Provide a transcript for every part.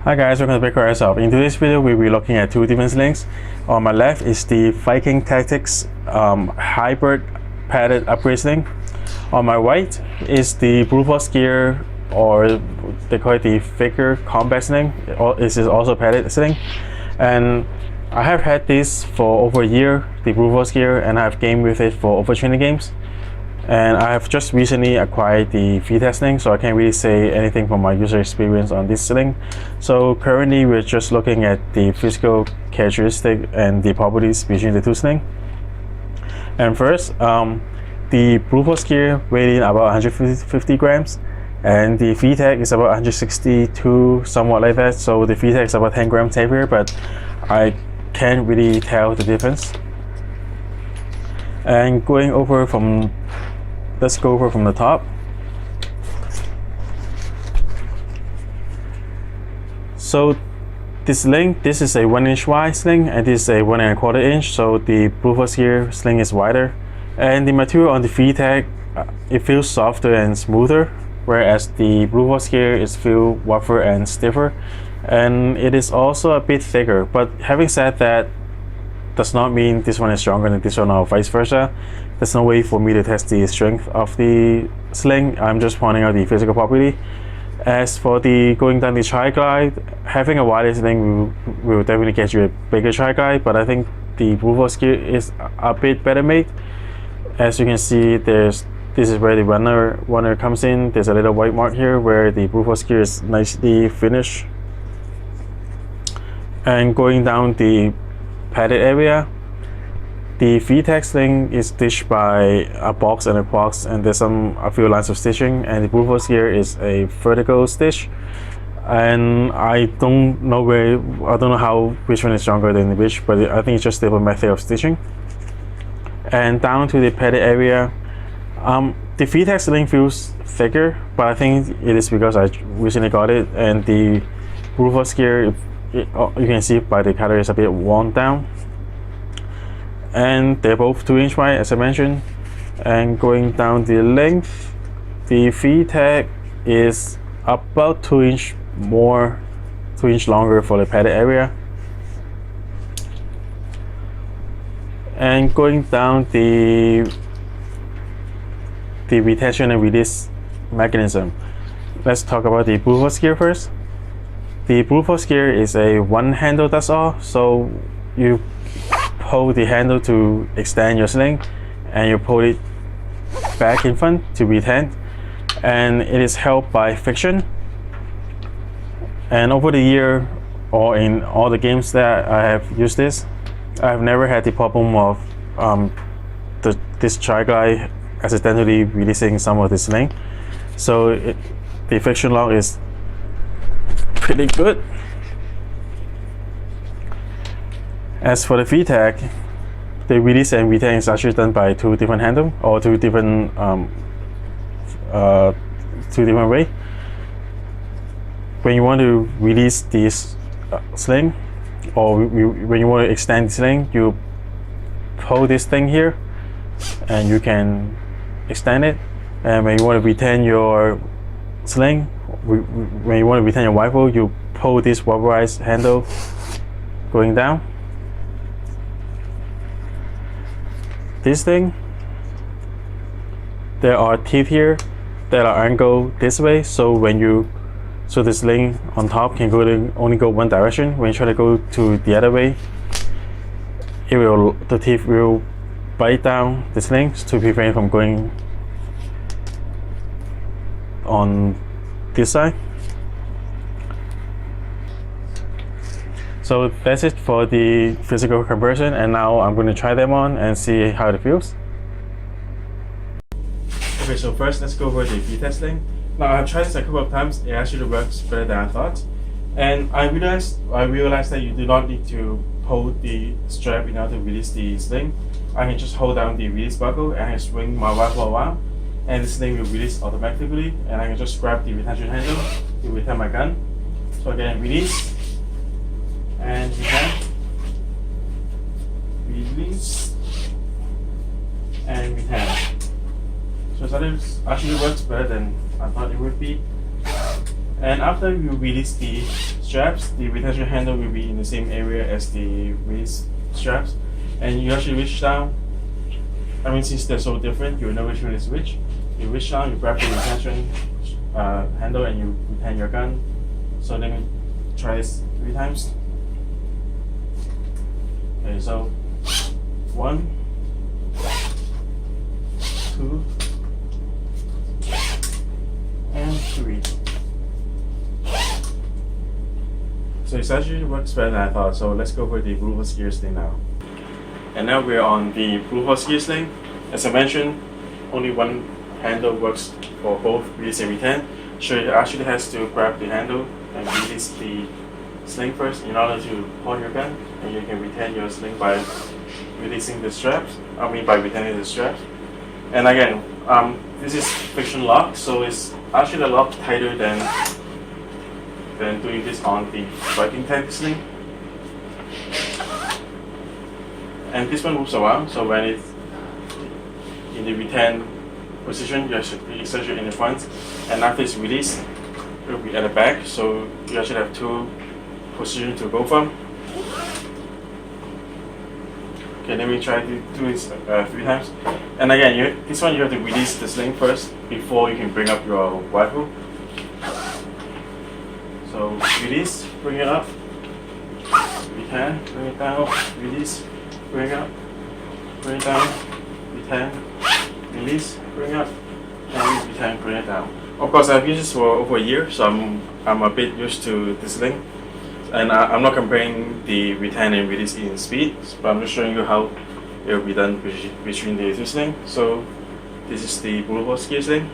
Hi guys, welcome to Vicker Yourself. In today's video, we'll be looking at two different slings. On my left is the Viking Tactics hybrid padded upgrade sling. On my right is the Brute Force gear, or they call it the vicker combat sling. This is also padded sling, and I have had this for over a year, the Brute Force gear, and I've gamed with it for over 20 games. And I have just recently acquired the Vtac sling, so I can't really say anything from my user experience on this sling. So currently we're just looking at the physical characteristic and the properties between the two sling. And first, the Brute Force gear weighed in about 150 grams, and the Vtac is about 162, somewhat like that. So the Vtac is about 10 grams heavier, but I can't really tell the difference. And going over from let's go over from the top. So this sling, this is a 1 inch wide sling, and this is a 1 1/4 inch. So the Brute Force gear sling is wider, and the material on the Vtac it feels softer and smoother, whereas the Brute Force gear is feel rougher and stiffer, and it is also a bit thicker. But having said that, does not mean this one is stronger than this one or vice versa. There's no way for me to test the strength of the sling. I'm just pointing out the physical property. As for the going down the tri-glide, having a wider sling will definitely get you a bigger tri-glide, but I think the Brute Force gear is a bit better made. As you can see, this is where the runner comes in. There's a little white mark here where the Brute Force gear is nicely finished. And going down the padded area, the Vtac sling is stitched by a box and a box, and there's a few lines of stitching, and the Brute Force gear is a vertical stitch. And I don't know which one is stronger than which, but I think it's just different method of stitching. And down to the padded area, the Vtac sling feels thicker, but I think it is because I recently got it, and the Brute Force gear, you can see by the color, is a bit worn down. And they're both 2 inch wide, as I mentioned. And going down the length, the Vtac is about 2 inch longer for the padded area. And going down the retention and release mechanism, let's talk about the Brute Force gear first. The Brute Force gear is a one handle does all, so you pull the handle to extend your sling, and you pull it back in front to retain, and it is held by friction. And over the year, or in all the games that I have used this, I have never had the problem of this tri-glide accidentally releasing some of the sling. So the friction lock is pretty good. As for the Vtac, the release and retain is actually done by two different handles, or two different ways. When you want to release this sling, or when you want to extend the sling, you pull this thing here, and you can extend it. And when you want to retain your sling, when you want to retain your rifle, you pull this rubberized handle going down. This thing, there are teeth here that are angled this way, so the sling on top can only go one direction. When you try to go to the other way, the teeth will bite down the sling to prevent it from going on this side. So that's it for the physical comparison, and now I'm going to try them on and see how it feels. Okay, so first let's go over the Vtac sling. Now I've tried this a couple of times. It actually works better than I thought, and I realized that you do not need to pull the strap in order to release the sling. I can just hold down the release buckle and I can swing my rifle around, and the sling will release automatically, and I can just grab the retention handle to retain my gun. So again, release and retain, release and retain. So that actually works better than I thought it would be. And after you release the straps, the retention handle will be in the same area as the release straps. And you actually reach down. I mean, since they're so different, you know which one is which. You reach down, you grab the retention handle, and you retain your gun. So let me try this 3 times. Okay, so 1, 2, and 3. So it actually works better than I thought. So let's go for the blue horse gear sling now. And now we're on the blue horse gear sling. As I mentioned, only one handle works for both release and retain. So it actually has to grab the handle and release the sling first in order to hold your gun, and you can retain your sling by releasing the straps. By retaining the straps. And again, this is friction lock, so it's actually a lot tighter than doing this on the Viking Tactics sling. And this one moves around, so when it's in the retain position, you should be essentially in the front, and after it's released, it will be at the back, so you actually have 2 positions to go from. Okay, let me try to do this 3 times. And again, this one you have to release the sling first before you can bring up your rifle. So release, bring it up, retain, bring it down, release, bring it up, bring it down, retain, release, bring it up, and retain, bring it down. Of course, I've used this for over a year, so I'm a bit used to this sling. And I'm not comparing the retain and release in speed, but I'm just showing you how it will be done between the 2 slings. So this is the blue horse gear sling.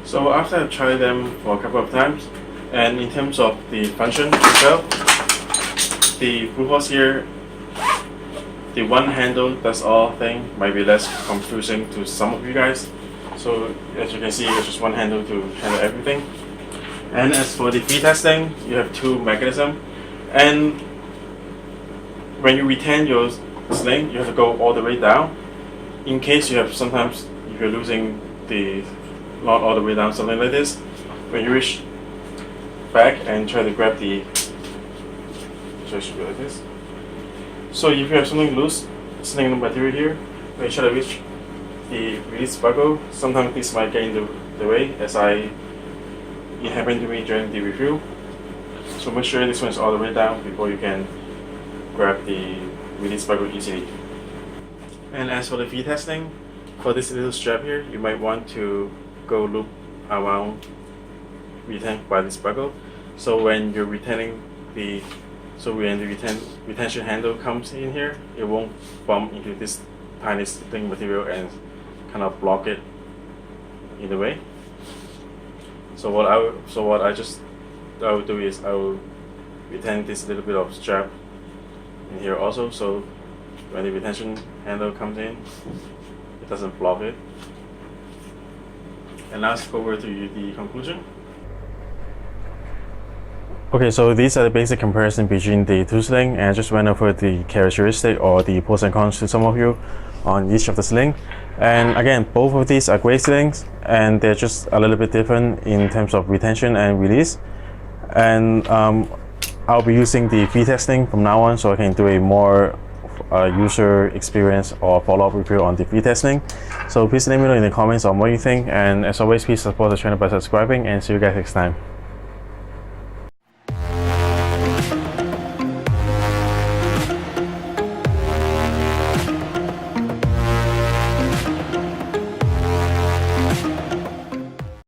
So after I've tried them for a couple of times, and in terms of the function itself, the blue horse gear, the one handle does all thing might be less confusing to some of you guys. So as you can see, it's just one handle to handle everything. And as for the Vtac sling, you have 2 mechanisms. And when you retain your sling, you have to go all the way down. In case you have sometimes, if you're losing the not all the way down, something like this, when you reach back and try to grab the, just like this. So if you have something loose, sling material here, when you try to reach the release buckle, sometimes this might get in the way, as it happened to me during the review. So make sure this one is all the way down before you can grab the release buckle easily. And as for the Vtac sling, for this little strap here, you might want to go loop around retain by this buckle. So when you're retaining when the retention handle comes in here, it won't bump into this tiny sling material and kind of block it in the way. So what I will do is I will retain this little bit of strap in here also, so when the retention handle comes in, it doesn't block it. And now let's go over to the conclusion. Okay, so these are the basic comparison between the 2 sling, and I just went over the characteristic or the pros and cons to some of you on each of the sling. And again, both of these are great slings, and they're just a little bit different in terms of retention and release. And I'll be using the Vtac sling from now on, so I can do a more user experience or follow-up review on the Vtac sling. So please let me know in the comments on what you think, and as always, please support the channel by subscribing, and see you guys next time.